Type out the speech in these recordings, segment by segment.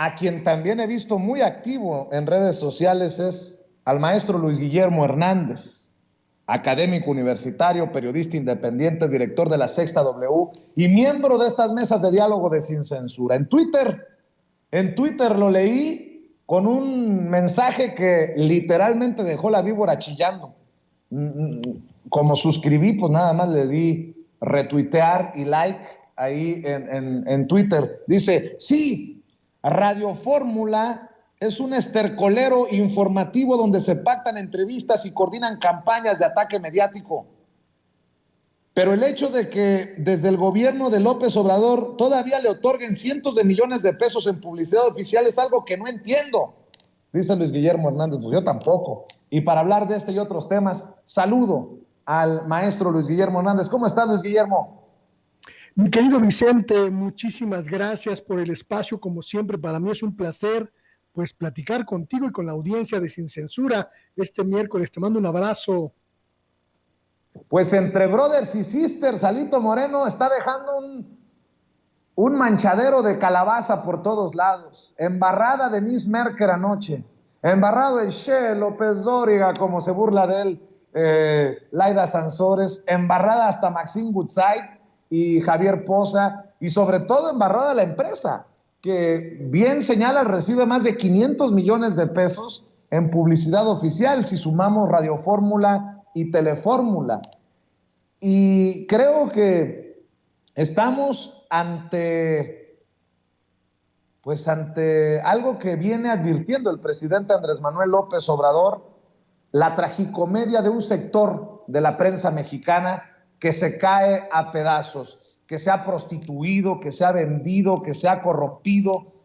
A quien también he visto muy activo en redes sociales es al maestro Luis Guillermo Hernández, académico universitario, periodista independiente, director de La Sexta W y miembro de estas mesas de diálogo de Sin Censura. En Twitter lo leí con un mensaje que literalmente dejó la víbora chillando. Como suscribí, pues nada más le di retuitear y like ahí en Twitter. Dice, sí, Radio Fórmula es un estercolero informativo donde se pactan entrevistas y coordinan campañas de ataque mediático. Pero el hecho de que desde el gobierno de López Obrador todavía le otorguen cientos de millones de pesos en publicidad oficial es algo que no entiendo, dice Luis Guillermo Hernández. Pues yo tampoco. Y para hablar de este y otros temas, saludo al maestro Luis Guillermo Hernández. ¿Cómo estás, Luis Guillermo? Mi querido Vicente, muchísimas gracias por el espacio. Como siempre, para mí es un placer pues platicar contigo y con la audiencia de Sin Censura este miércoles. Te mando un abrazo. Pues entre brothers y sisters, Alito Moreno está dejando un manchadero de calabaza por todos lados. Embarrada de Miss Merker anoche. Embarrado el Che López Dóriga, como se burla de él, Laida Sansores. Embarrada hasta Maxine Goodside y Javier Poza. Y sobre todo embarrada la empresa, que bien señala recibe más de 500 millones de pesos en publicidad oficial, si sumamos Radio Fórmula y Telefórmula. Y creo que estamos ante algo que viene advirtiendo el presidente Andrés Manuel López Obrador, la tragicomedia de un sector de la prensa mexicana que se cae a pedazos, que se ha prostituido, que se ha vendido, que se ha corrompido,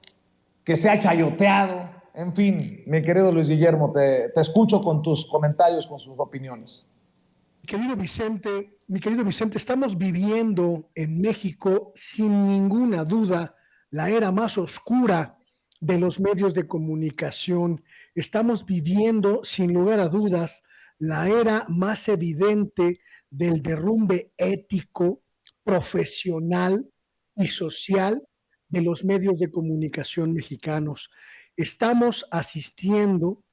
que se ha chayoteado. En fin, mi querido Luis Guillermo, te escucho con tus comentarios, con sus opiniones. Mi querido Vicente, estamos viviendo en México sin ninguna duda la era más oscura de los medios de comunicación. Estamos viviendo sin lugar a dudas la era más evidente del derrumbe ético, profesional y social de los medios de comunicación mexicanos. Estamos asistiendo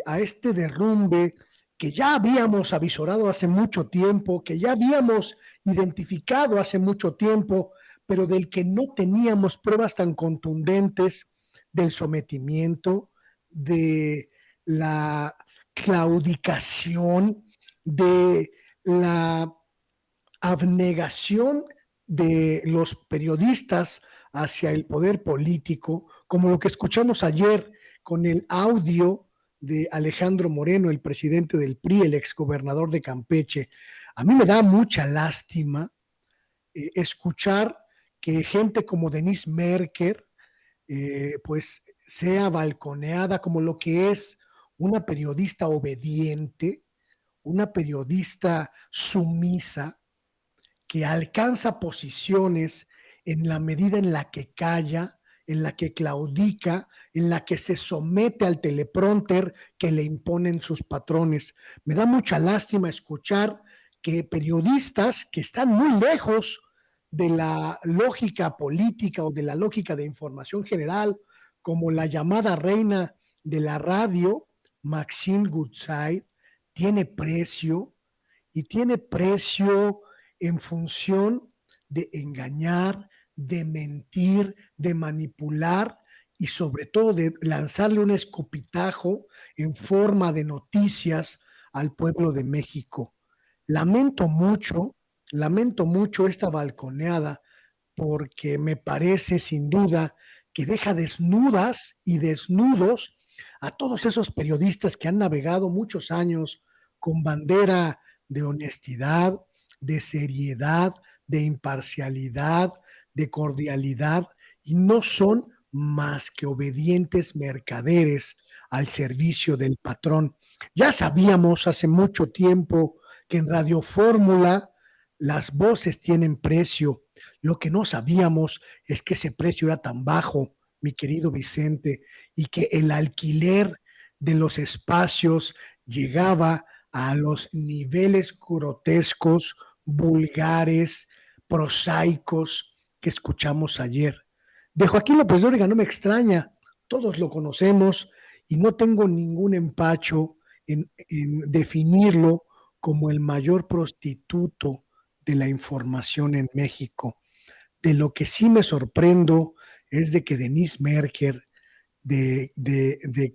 a este derrumbe que ya habíamos avisorado hace mucho tiempo, que ya habíamos identificado hace mucho tiempo, pero del que no teníamos pruebas tan contundentes del sometimiento, de la claudicación, de la abnegación de los periodistas hacia el poder político, como lo que escuchamos ayer con el audio de Alejandro Moreno, el presidente del PRI, el exgobernador de Campeche. A mí me da mucha lástima escuchar que gente como Denise Merker pues sea balconeada como lo que es una periodista obediente, una periodista sumisa, que alcanza posiciones en la medida en la que calla, en la que claudica, en la que se somete al teleprompter que le imponen sus patrones. Me da mucha lástima escuchar que periodistas que están muy lejos de la lógica política o de la lógica de información general, como la llamada reina de la radio, Maxine Goodside, tiene precio y tiene precio en función de engañar, de mentir, de manipular y sobre todo de lanzarle un escupitajo en forma de noticias al pueblo de México. Lamento mucho esta balconeada porque me parece sin duda que deja desnudas y desnudos a todos esos periodistas que han navegado muchos años con bandera de honestidad, de seriedad, de imparcialidad, de cordialidad, y no son más que obedientes mercaderes al servicio del patrón. Ya sabíamos hace mucho tiempo que en Radio Fórmula las voces tienen precio. Lo que no sabíamos es que ese precio era tan bajo, mi querido Vicente, y que el alquiler de los espacios llegaba a los niveles grotescos, vulgares, prosaicos que escuchamos ayer. De Joaquín López Dóriga no me extraña, todos lo conocemos y no tengo ningún empacho en definirlo como el mayor prostituto de la información en México. De lo que sí me sorprendo es de que Denise Merker, de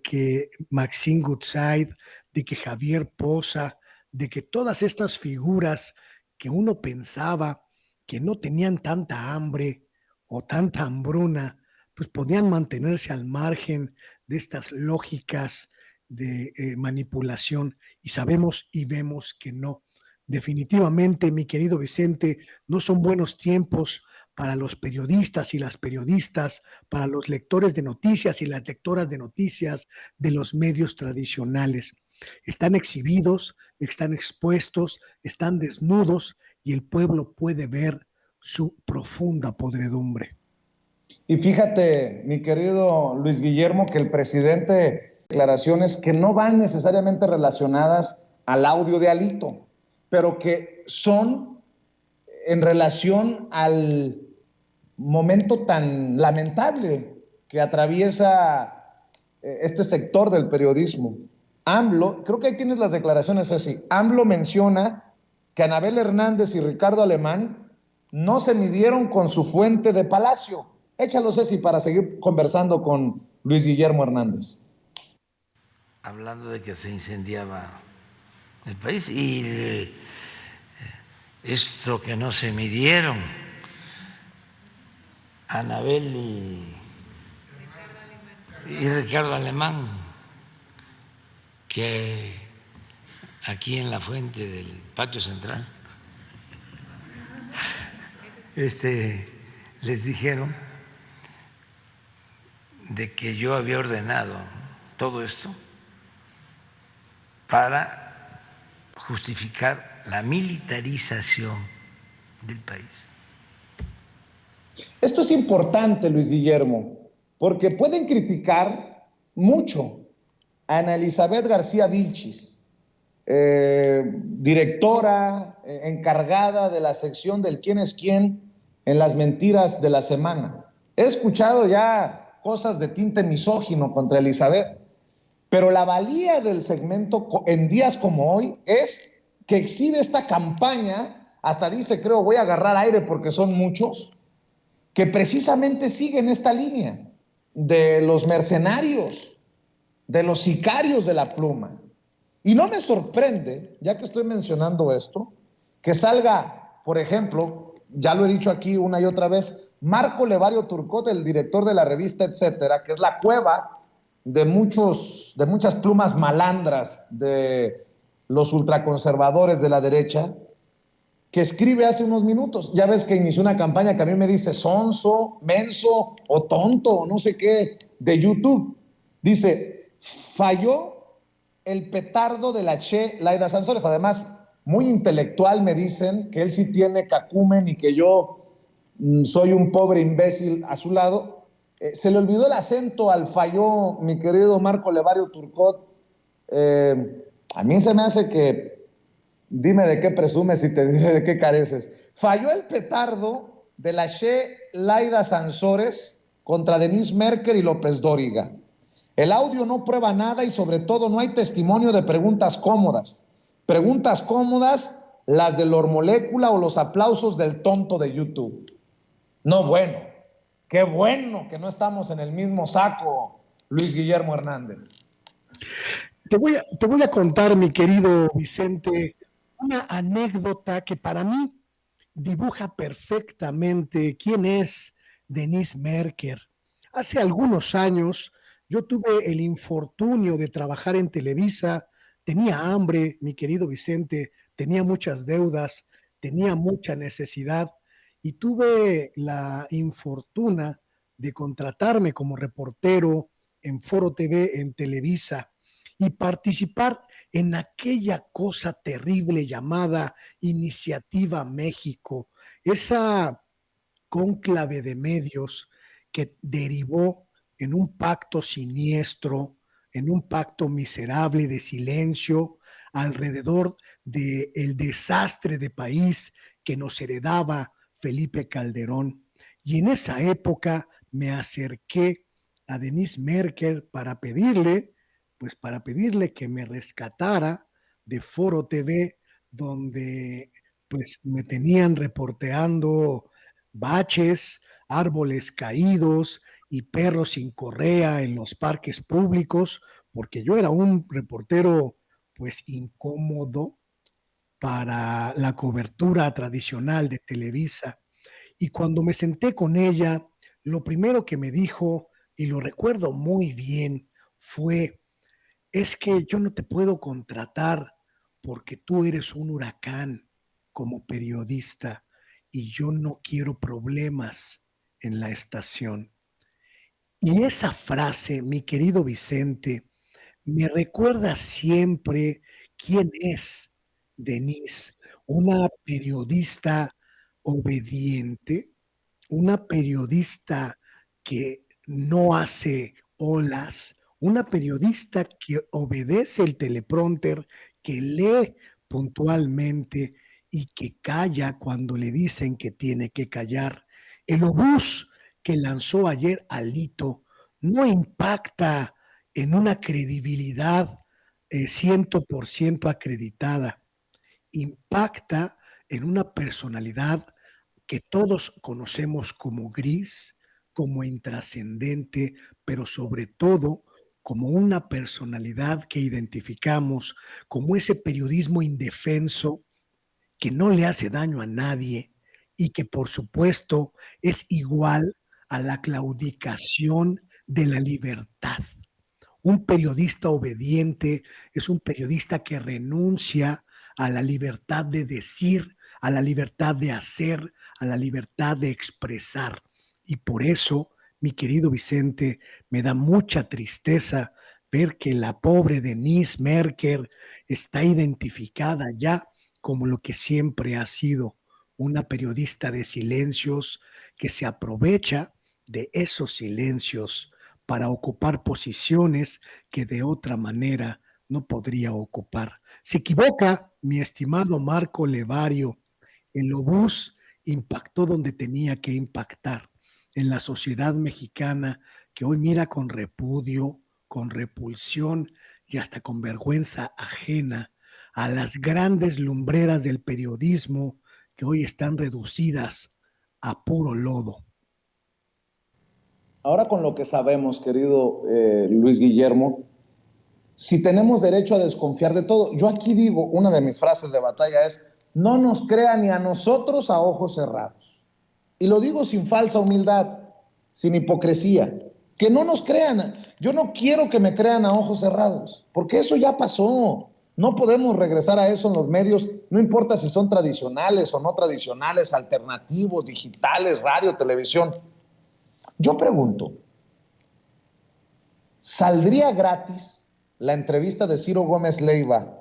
que Maxine Goodside, de que Javier Poza, de que todas estas figuras que uno pensaba que no tenían tanta hambre o tanta hambruna, pues podían mantenerse al margen de estas lógicas de manipulación, y sabemos y vemos que no. Definitivamente, mi querido Vicente, no son buenos tiempos para los periodistas y las periodistas, para los lectores de noticias y las lectoras de noticias de los medios tradicionales. Están exhibidos, están expuestos, están desnudos y el pueblo puede ver su profunda podredumbre. Y fíjate, mi querido Luis Guillermo, que el presidente declaraciones que no van necesariamente relacionadas al audio de Alito, pero que son en relación al momento tan lamentable que atraviesa este sector del periodismo. AMLO, creo que ahí tienes las declaraciones así, AMLO menciona que Anabel Hernández y Ricardo Alemán no se midieron con su fuente de Palacio. Échalo, Ceci, para seguir conversando con Luis Guillermo Hernández. Hablando de que se incendiaba el país y esto que no se midieron, Anabel y Ricardo Alemán, que aquí en la fuente del patio central les dijeron de que yo había ordenado todo esto para justificar la militarización del país. Esto es importante, Luis Guillermo, porque pueden criticar mucho a Ana Elizabeth García Vilchis, directora encargada de la sección del quién es quién en las mentiras de la semana. He escuchado ya cosas de tinte misógino contra Elizabeth, pero la valía del segmento en días como hoy es que exhibe esta campaña, hasta dice, creo, voy a agarrar aire porque son muchos, que precisamente siguen esta línea de los mercenarios, de los sicarios de la pluma. Y no me sorprende, ya que estoy mencionando esto, que salga, por ejemplo, ya lo he dicho aquí una y otra vez, Marco Levario Turcot, el director de la revista Etcétera, que es la cueva de muchas plumas malandras de los ultraconservadores de la derecha, que escribe hace unos minutos. Ya ves que inició una campaña que a mí me dice sonso, menso o tonto o no sé qué de YouTube. Dice, falló el petardo de la Che Laida Sansores. Además, muy intelectual me dicen que él sí tiene cacumen y que yo soy un pobre imbécil a su lado. Se le olvidó el acento al falló, mi querido Marco Levario Turcot. A mí se me hace que dime de qué presumes y te diré de qué careces. Falló el petardo de la Che Laida Sansores contra Denise Merker y López Dóriga. El audio no prueba nada y sobre todo no hay testimonio de preguntas cómodas. Preguntas cómodas, las de Lor Molécula o los aplausos del tonto de YouTube. No, bueno, qué bueno que no estamos en el mismo saco, Luis Guillermo Hernández. Te voy a contar, mi querido Vicente, una anécdota que para mí dibuja perfectamente quién es Denise Merker. Hace algunos años yo tuve el infortunio de trabajar en Televisa, tenía hambre, mi querido Vicente, tenía muchas deudas, tenía mucha necesidad y tuve la infortuna de contratarme como reportero en Foro TV en Televisa y participar en aquella cosa terrible llamada Iniciativa México, esa cónclave de medios que derivó en un pacto siniestro, en un pacto miserable de silencio alrededor del desastre de país que nos heredaba Felipe Calderón. Y en esa época me acerqué a Denise Merker para pedirle que me rescatara de Foro TV, donde pues me tenían reporteando baches, árboles caídos y perros sin correa en los parques públicos, porque yo era un reportero pues incómodo para la cobertura tradicional de Televisa. Y cuando me senté con ella, lo primero que me dijo, y lo recuerdo muy bien, fue: es que yo no te puedo contratar porque tú eres un huracán como periodista y yo no quiero problemas en la estación. Y esa frase, mi querido Vicente, me recuerda siempre quién es Denise, una periodista obediente, una periodista que no hace olas, una periodista que obedece el teleprompter, que lee puntualmente y que calla cuando le dicen que tiene que callar. El obús que lanzó ayer Alito no impacta en una credibilidad 100% acreditada, impacta en una personalidad que todos conocemos como gris, como intrascendente, pero sobre todo como una personalidad que identificamos como ese periodismo indefenso que no le hace daño a nadie y que por supuesto es igual a la claudicación de la libertad. Un periodista obediente es un periodista que renuncia a la libertad de decir, a la libertad de hacer, a la libertad de expresar. Y por eso, mi querido Vicente, me da mucha tristeza ver que la pobre Denise Merker está identificada ya como lo que siempre ha sido, una periodista de silencios que se aprovecha de esos silencios para ocupar posiciones que de otra manera no podría ocupar. Se equivoca, mi estimado Marco Levario. El obús impactó donde tenía que impactar, en la sociedad mexicana que hoy mira con repudio, con repulsión y hasta con vergüenza ajena a las grandes lumbreras del periodismo que hoy están reducidas a puro lodo. Ahora con lo que sabemos, querido Luis Guillermo, si tenemos derecho a desconfiar de todo. Yo aquí digo, una de mis frases de batalla es: no nos crea ni a nosotros a ojos cerrados. Y lo digo sin falsa humildad, sin hipocresía. Que no nos crean. Yo no quiero que me crean a ojos cerrados, porque eso ya pasó. No podemos regresar a eso en los medios, no importa si son tradicionales o no tradicionales, alternativos, digitales, radio, televisión. Yo pregunto, ¿saldría gratis la entrevista de Ciro Gómez Leiva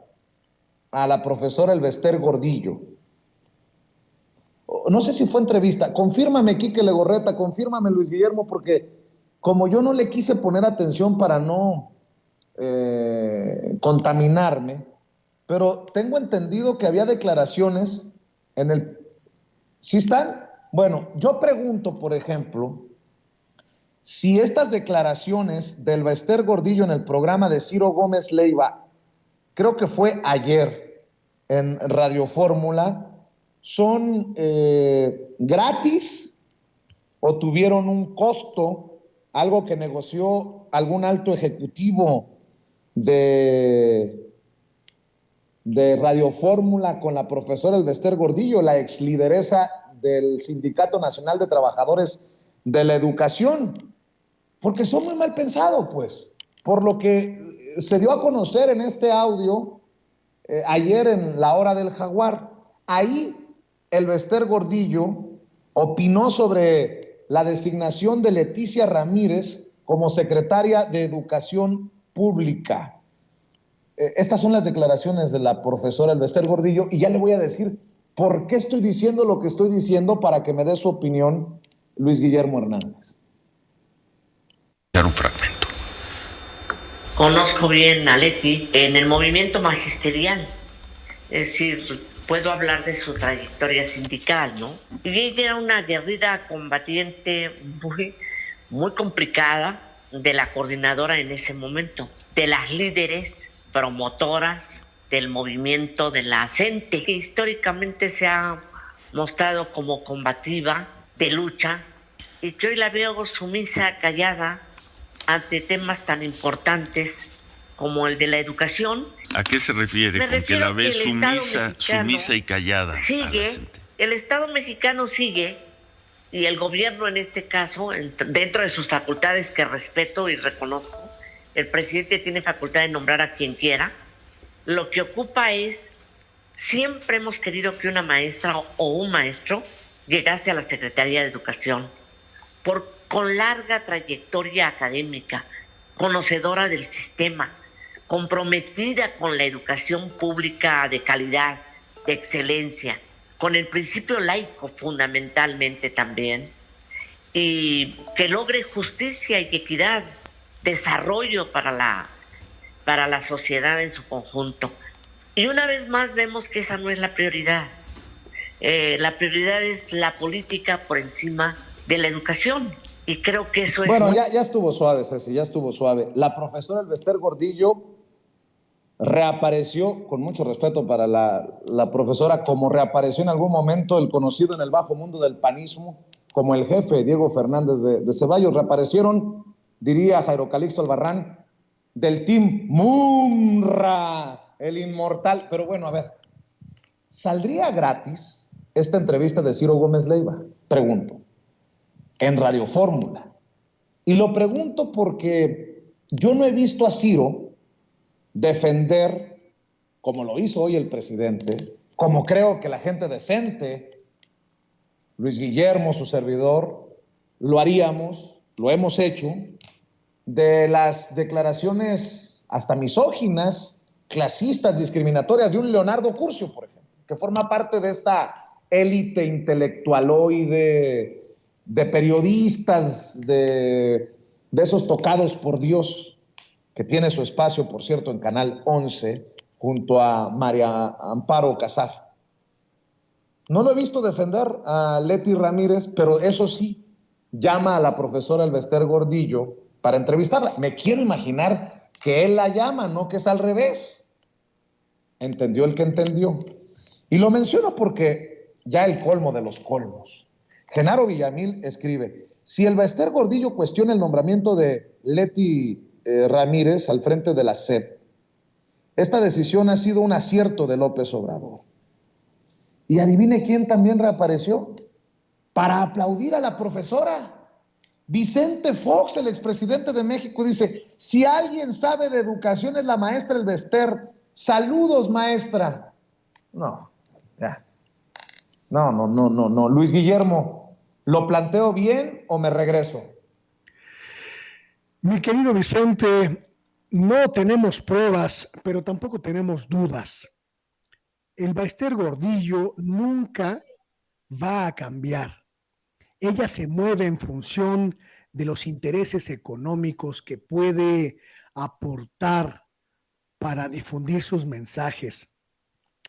a la profesora Elbester Gordillo? No sé si fue entrevista. Confírmame, Quique Legorreta, confírmame, Luis Guillermo, porque como yo no le quise poner atención para no contaminarme, pero tengo entendido que había declaraciones en el... ¿Sí están? Bueno, yo pregunto, por ejemplo, si estas declaraciones del Elbester Gordillo en el programa de Ciro Gómez Leiva, creo que fue ayer en Radio Fórmula, son gratis o tuvieron un costo, algo que negoció algún alto ejecutivo de Radio Fórmula con la profesora Elbester Gordillo, la ex lideresa del Sindicato Nacional de Trabajadores de la Educación, porque son muy mal pensados, pues, por lo que se dio a conocer en este audio ayer en La Hora del Jaguar. Ahí Elbester Gordillo opinó sobre la designación de Leticia Ramírez como secretaria de Educación Pública. Estas son las declaraciones de la profesora Elbester Gordillo, y ya le voy a decir por qué estoy diciendo lo que estoy diciendo para que me dé su opinión Luis Guillermo Hernández. Un fragmento. Conozco bien a Leti en el movimiento magisterial, es decir, puedo hablar de su trayectoria sindical, ¿no? Y ella era una aguerrida combatiente muy complicada, de la coordinadora en ese momento, de las líderes promotoras del movimiento de la CENTE, que históricamente se ha mostrado como combativa, de lucha, y que hoy la veo sumisa, callada, ante temas tan importantes como el de la educación. ¿A qué se refiere con que la ves sumisa y callada? El Estado mexicano sigue, y el gobierno en este caso, dentro de sus facultades que respeto y reconozco, el presidente tiene facultad de nombrar a quien quiera. Lo que ocupa es, siempre hemos querido que una maestra o un maestro llegase a la Secretaría de Educación, con larga trayectoria académica, conocedora del sistema, comprometida con la educación pública de calidad, de excelencia, con el principio laico fundamentalmente también, y que logre justicia y equidad, desarrollo para la sociedad en su conjunto. Y una vez más vemos que esa no es la prioridad. La prioridad es la política por encima de la educación. Y creo que eso es... Bueno, ya estuvo suave, Ceci, ya estuvo suave. La profesora Elbester Gordillo reapareció, con mucho respeto para la profesora, como reapareció en algún momento el conocido en el bajo mundo del panismo como el jefe Diego Fernández de Ceballos. Reaparecieron, diría Jairo Calixto Albarrán, del team Munra, el inmortal. Pero bueno, a ver, ¿saldría gratis esta entrevista de Ciro Gómez Leiva? Pregunto, en Radio Fórmula. Y lo pregunto porque yo no he visto a Ciro defender, como lo hizo hoy el presidente, como creo que la gente decente, Luis Guillermo, su servidor, lo haríamos, lo hemos hecho, de las declaraciones hasta misóginas, clasistas, discriminatorias de un Leonardo Curcio, por ejemplo, que forma parte de esta élite intelectualoide, de periodistas, de esos tocados por Dios, que tiene su espacio, por cierto, en Canal 11, junto a María Amparo Casar. No lo he visto defender a Leti Ramírez, pero eso sí, llama a la profesora Elbester Gordillo para entrevistarla. Me quiero imaginar que él la llama, no que es al revés. Entendió el que entendió. Y lo menciono porque ya el colmo de los colmos. Genaro Villamil escribe, si Elbester Gordillo cuestiona el nombramiento de Leti Ramírez al frente de la SEP, esta decisión ha sido un acierto de López Obrador. Y adivine quién también reapareció para aplaudir a la profesora. Vicente Fox, el expresidente de México, dice, si alguien sabe de educación es la maestra Elbester. Saludos, maestra. No, ya. No. Luis Guillermo, ¿lo planteo bien o me regreso? Mi querido Vicente, no tenemos pruebas, pero tampoco tenemos dudas. Elbester Gordillo nunca va a cambiar. Ella se mueve en función de los intereses económicos que puede aportar para difundir sus mensajes.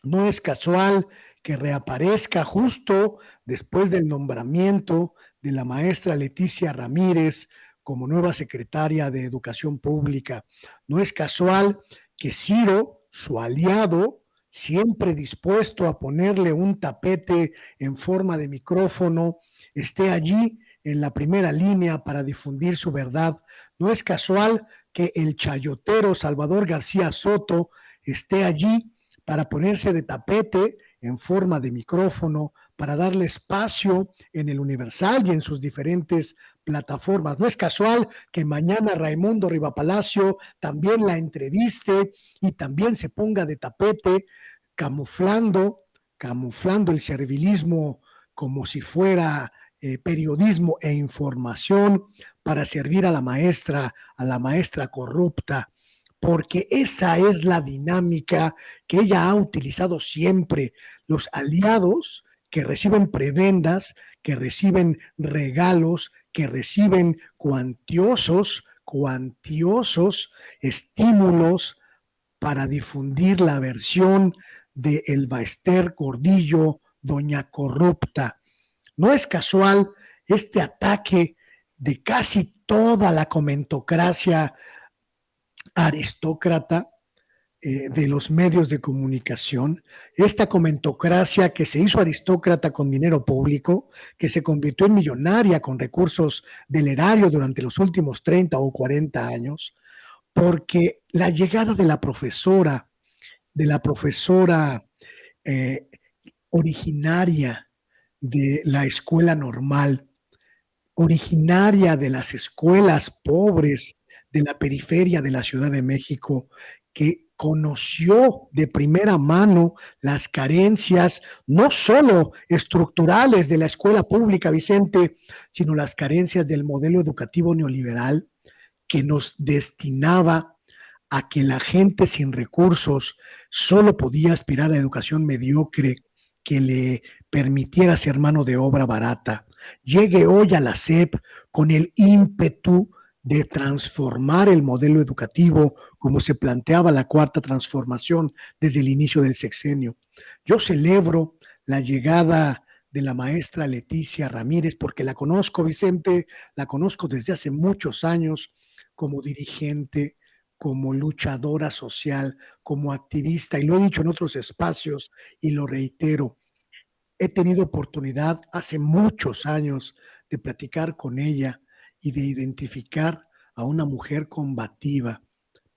No es casual que reaparezca justo después del nombramiento de la maestra Leticia Ramírez como nueva secretaria de Educación Pública. No es casual que Ciro, su aliado, siempre dispuesto a ponerle un tapete en forma de micrófono, esté allí en la primera línea para difundir su verdad. No es casual que el chayotero Salvador García Soto esté allí para ponerse de tapete en forma de micrófono, para darle espacio en el Universal y en sus diferentes plataformas. No es casual que mañana Raimundo Rivapalacio también la entreviste y también se ponga de tapete, camuflando el servilismo como si fuera periodismo e información para servir a la maestra corrupta, porque esa es la dinámica que ella ha utilizado siempre. Los aliados que reciben prebendas, que reciben regalos, que reciben cuantiosos estímulos para difundir la versión de Elbester Gordillo, doña corrupta. No es casual este ataque de casi toda la comentocracia aristócrata de los medios de comunicación, esta comentocracia que se hizo aristócrata con dinero público, que se convirtió en millonaria con recursos del erario durante los últimos 30 o 40 años, porque la llegada de la profesora originaria de la escuela normal, originaria de las escuelas pobres de la periferia de la Ciudad de México, que conoció de primera mano las carencias, no solo estructurales de la escuela pública, Vicente, sino las carencias del modelo educativo neoliberal que nos destinaba a que la gente sin recursos solo podía aspirar a educación mediocre que le permitiera ser mano de obra barata. Llegue hoy a la SEP con el ímpetu de transformar el modelo educativo como se planteaba la cuarta transformación desde el inicio del sexenio. Yo celebro la llegada de la maestra Leticia Ramírez porque la conozco, Vicente, la conozco desde hace muchos años como dirigente, como luchadora social, como activista, y lo he dicho en otros espacios y lo reitero. He tenido oportunidad hace muchos años de platicar con ella y de identificar a una mujer combativa,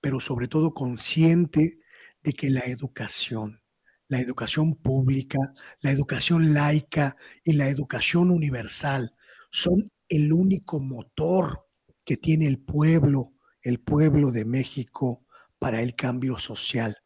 pero sobre todo consciente de que la educación pública, la educación laica y la educación universal son el único motor que tiene el pueblo de México para el cambio social.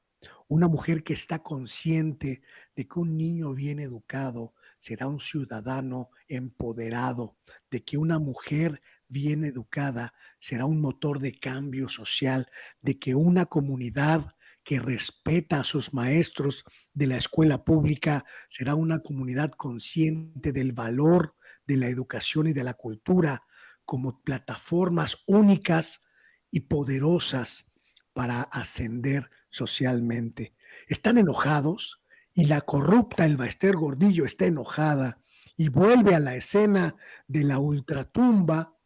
Una mujer que está consciente de que un niño bien educado será un ciudadano empoderado, de que una mujer bien educada será un motor de cambio social, de que una comunidad que respeta a sus maestros de la escuela pública será una comunidad consciente del valor de la educación y de la cultura como plataformas únicas y poderosas para ascender socialmente. Están enojados y la corrupta Elba Ester Gordillo está enojada y vuelve a la escena de la ultratumba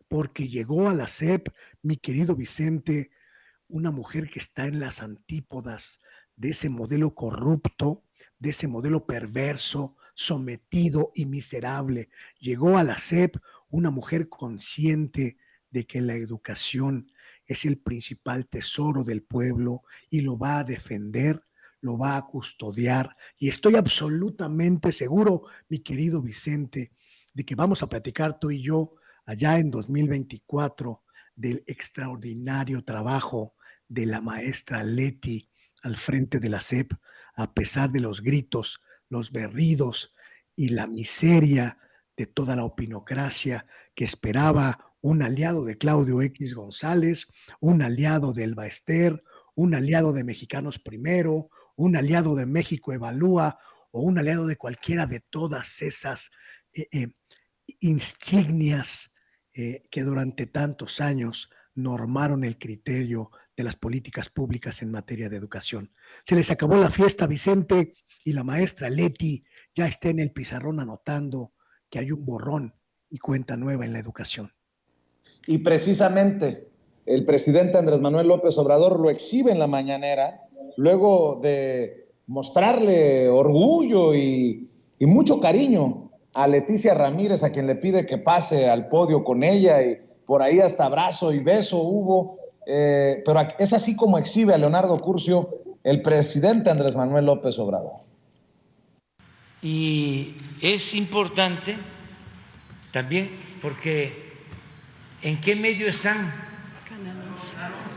porque llegó a la SEP, mi querido Vicente, una mujer que está en las antípodas de ese modelo corrupto, de ese modelo perverso, sometido y miserable. Llegó a la SEP una mujer consciente de que la educación es el principal tesoro del pueblo y lo va a defender, lo va a custodiar. Y estoy absolutamente seguro, mi querido Vicente, de que vamos a platicar tú y yo allá en 2024 del extraordinario trabajo de la maestra Leti al frente de la SEP, a pesar de los gritos, los berridos y la miseria de toda la opinocracia que esperaba un aliado de Claudio X González, un aliado de Elba Ester, un aliado de Mexicanos Primero, un aliado de México Evalúa o un aliado de cualquiera de todas esas insignias que durante tantos años normaron el criterio de las políticas públicas en materia de educación. Se les acabó la fiesta, Vicente, y la maestra Leti ya está en el pizarrón anotando que hay un borrón y cuenta nueva en la educación. Y precisamente el presidente Andrés Manuel López Obrador lo exhibe en la mañanera, luego de mostrarle orgullo y mucho cariño a Leticia Ramírez, a quien le pide que pase al podio con ella, y por ahí hasta abrazo y beso hubo, pero es así como exhibe a Leonardo Curcio el presidente Andrés Manuel López Obrador. Y es importante también porque ¿en qué medio están?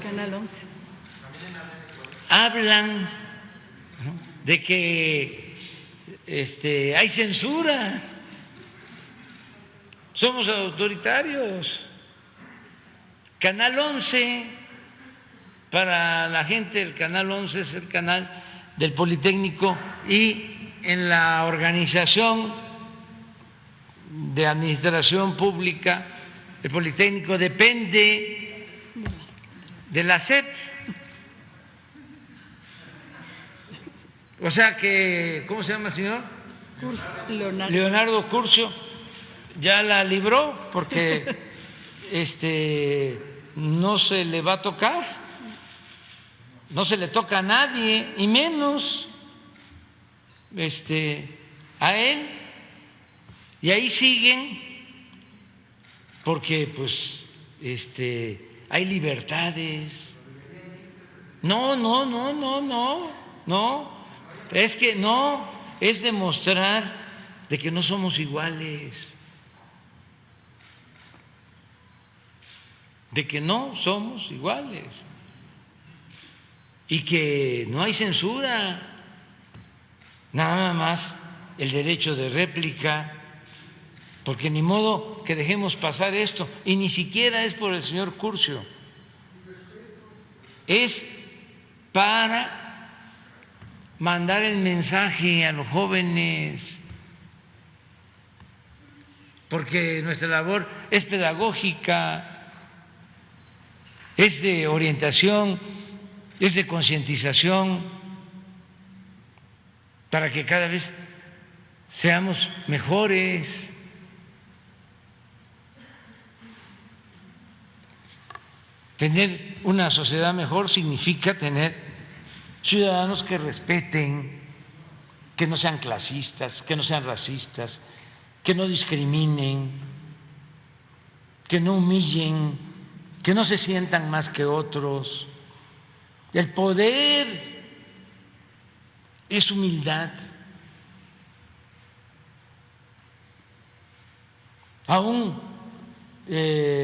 Canal 11. Hablan, ¿no?, de que hay censura, somos autoritarios. Canal 11, para la gente, el Canal 11 es el canal del Politécnico, y en la Organización de Administración Pública, el Politécnico depende de la SEP. O sea que, ¿cómo se llama el señor? Leonardo. Leonardo Curcio ya la libró, porque no se le va a tocar, no se le toca a nadie, y menos a él. Y ahí siguen, porque pues hay libertades. No, es que no, es demostrar de que no somos iguales, de que no somos iguales y que no hay censura, nada más el derecho de réplica, porque ni modo que dejemos pasar esto, y ni siquiera es por el señor Curcio, es para mandar el mensaje a los jóvenes, porque nuestra labor es pedagógica, es de orientación, es de concientización, para que cada vez seamos mejores. Tener una sociedad mejor significa tener ciudadanos que respeten, que no sean clasistas, que no sean racistas, que no discriminen, que no humillen, que no se sientan más que otros. El poder es humildad. Aún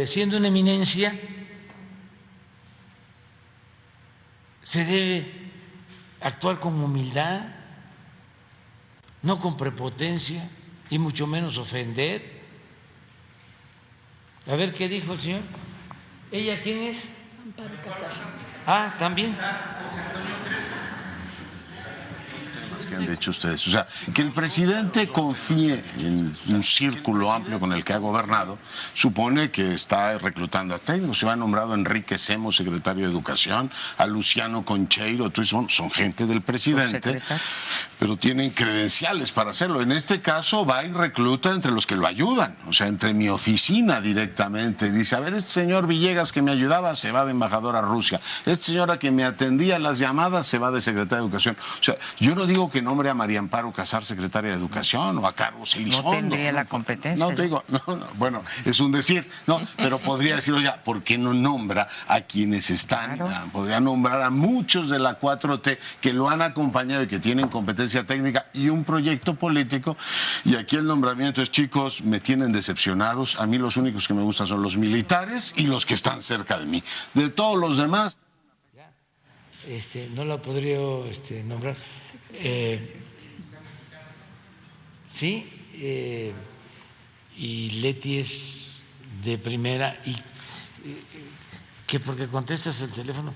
siendo una eminencia, se debe actuar con humildad, no con prepotencia y mucho menos ofender. A ver qué dijo el señor. ¿Ella quién es? Amparo Casar. Ah, también. Que han dicho ustedes. O sea, que el presidente confíe en un círculo amplio con el que ha gobernado, supone que está reclutando a técnicos. Se ha nombrado a Enrique Semos, secretario de Educación, a Luciano Concheiro, son gente del presidente, pero tienen credenciales para hacerlo. En este caso va y recluta entre los que lo ayudan, o sea, entre mi oficina directamente. Dice, a ver, este señor Villegas que me ayudaba se va de embajador a Rusia. Esta señora que me atendía las llamadas se va de secretaria de Educación. O sea, yo no digo que nombre a María Amparo Casar secretaria de Educación o a Carlos Elizondo. No tendría la competencia. No te digo, no, bueno, es un decir, no, pero podría decir, oye, ¿por qué no nombra a quienes están? Claro. Podría nombrar a muchos de la 4T que lo han acompañado y que tienen competencia técnica y un proyecto político. Y aquí el nombramiento es, chicos, me tienen decepcionados. A mí los únicos que me gustan son los militares y los que están cerca de mí. De todos los demás. No la podría nombrar. Sí, y Leti es de primera y que porque contestas el teléfono.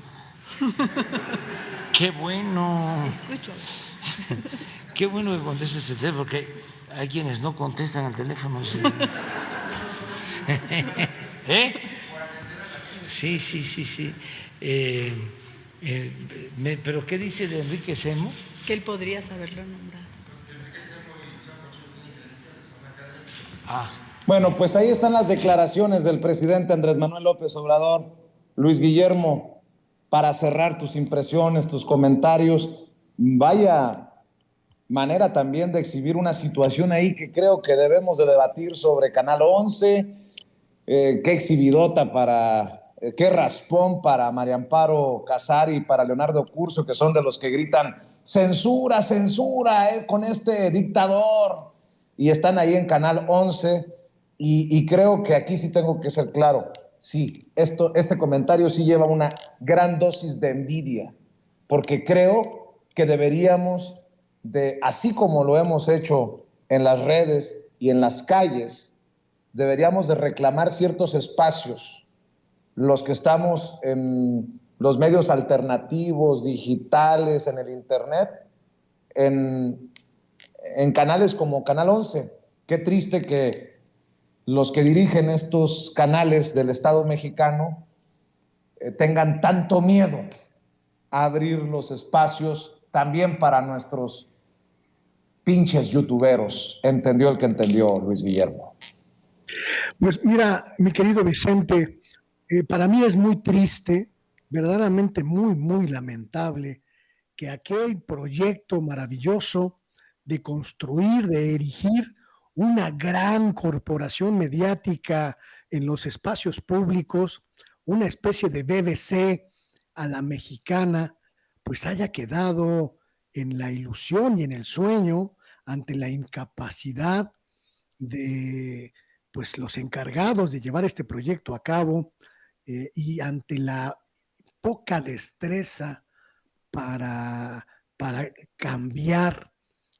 Qué bueno. Qué bueno que contestes el teléfono, porque hay quienes no contestan el teléfono. Sí. Sí. ¿Pero qué dice de Enrique Semo? Que él podría saberlo nombrar. Bueno, pues ahí están las declaraciones del presidente Andrés Manuel López Obrador. Luis Guillermo, para cerrar tus impresiones, tus comentarios, vaya manera también de exhibir una situación ahí que creo que debemos de debatir sobre Canal 11, qué exhibidota qué raspón para María Amparo Casar y para Leonardo Curcio, que son de los que gritan censura, censura, con este dictador, y están ahí en Canal 11, y creo que aquí sí tengo que ser claro, sí, este comentario sí lleva una gran dosis de envidia, porque creo que deberíamos así como lo hemos hecho en las redes y en las calles, deberíamos de reclamar ciertos espacios, los que estamos en los medios alternativos, digitales, en el internet, en canales como Canal 11. Qué triste que los que dirigen estos canales del Estado mexicano tengan tanto miedo a abrir los espacios también para nuestros pinches youtuberos. Entendió el que entendió, Luis Guillermo. Pues mira, mi querido Vicente, para mí es muy triste, verdaderamente muy, muy lamentable que aquel proyecto maravilloso de construir, de erigir una gran corporación mediática en los espacios públicos, una especie de BBC a la mexicana, pues haya quedado en la ilusión y en el sueño ante la incapacidad de pues los encargados de llevar este proyecto a cabo, y ante la poca destreza para, para cambiar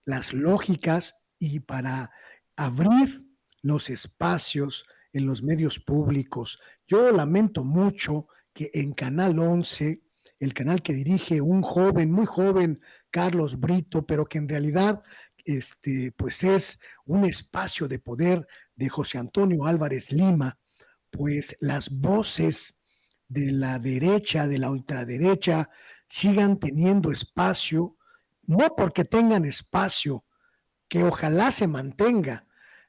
las lógicas y para abrir los espacios en los medios públicos. Yo lamento mucho que en Canal 11, el canal que dirige un joven, muy joven, Carlos Brito, pero que en realidad pues es un espacio de poder de José Antonio Álvarez Lima, pues las voces de la derecha, de la ultraderecha, sigan teniendo espacio, no porque tengan espacio, que ojalá se mantenga.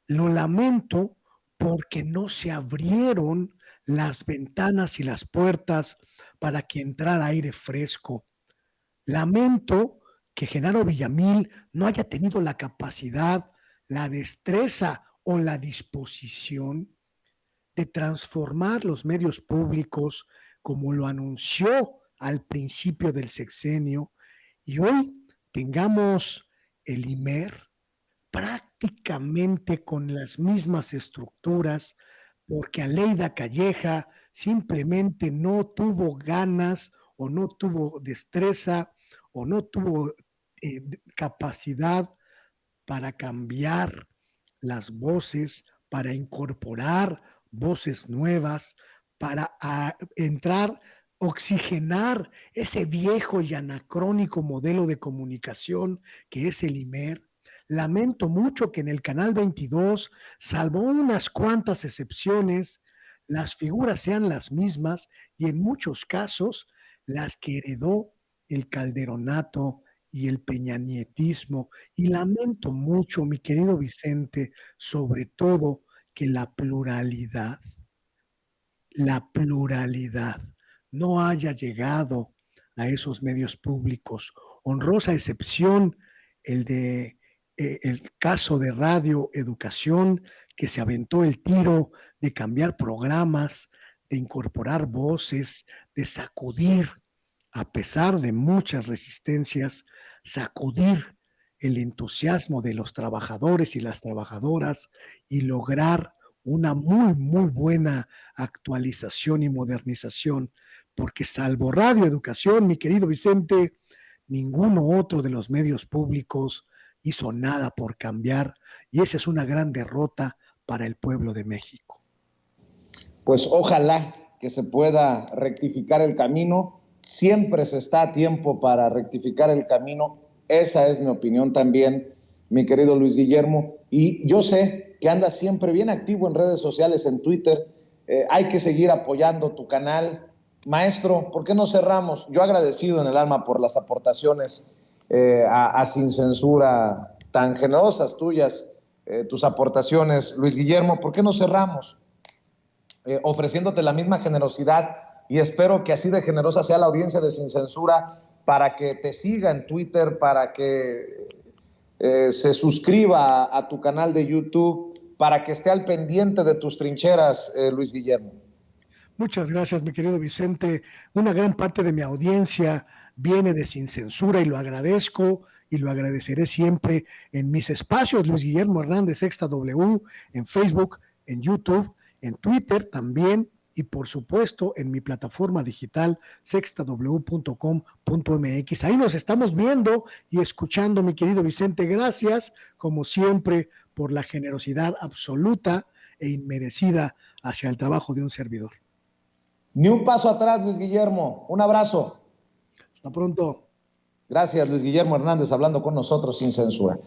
Lo lamento porque no se abrieron las ventanas y las puertas para que entrara aire fresco. Lamento que Genaro Villamil no haya tenido la capacidad, la destreza o la disposición de transformar los medios públicos como lo anunció al principio del sexenio, y hoy tengamos el IMER prácticamente con las mismas estructuras, porque Aleida Calleja simplemente no tuvo ganas o no tuvo destreza o no tuvo capacidad para cambiar las voces, para incorporar voces nuevas, para entrar, oxigenar ese viejo y anacrónico modelo de comunicación que es el IMER. Lamento mucho que en el Canal 22, salvo unas cuantas excepciones, las figuras sean las mismas y en muchos casos las que heredó el calderonato y el peñanietismo. Y lamento mucho, mi querido Vicente, sobre todo que la pluralidad no haya llegado a esos medios públicos. Honrosa excepción el caso de Radio Educación, que se aventó el tiro de cambiar programas, de incorporar voces, de sacudir, a pesar de muchas resistencias, sacudir el entusiasmo de los trabajadores y las trabajadoras y lograr una muy, muy buena actualización y modernización, porque salvo Radio Educación, mi querido Vicente, ninguno otro de los medios públicos hizo nada por cambiar, y esa es una gran derrota para el pueblo de México. Pues ojalá que se pueda rectificar el camino. Siempre se está a tiempo para rectificar el camino. Esa es mi opinión también, mi querido Luis Guillermo. Y yo sé que andas siempre bien activo en redes sociales, en Twitter. Hay que seguir apoyando tu canal. Maestro, ¿por qué no cerramos? Yo agradecido en el alma por las aportaciones a Sin Censura tan generosas tuyas, tus aportaciones. Luis Guillermo, ¿por qué no cerramos? Ofreciéndote la misma generosidad, y espero que así de generosa sea la audiencia de Sin Censura para que te siga en Twitter, para que se suscriba a tu canal de YouTube, para que esté al pendiente de tus trincheras, Luis Guillermo. Muchas gracias, mi querido Vicente. Una gran parte de mi audiencia viene de Sin Censura y lo agradezco y lo agradeceré siempre en mis espacios. Luis Guillermo Hernández, Sexta W, en Facebook, en YouTube, en Twitter también, y por supuesto en mi plataforma digital sextaw.com.mx. Ahí nos estamos viendo y escuchando, mi querido Vicente. Gracias, como siempre, por la generosidad absoluta e inmerecida hacia el trabajo de un servidor. Ni un paso atrás, Luis Guillermo. Un abrazo. Hasta pronto. Gracias, Luis Guillermo Hernández, hablando con nosotros Sin Censura.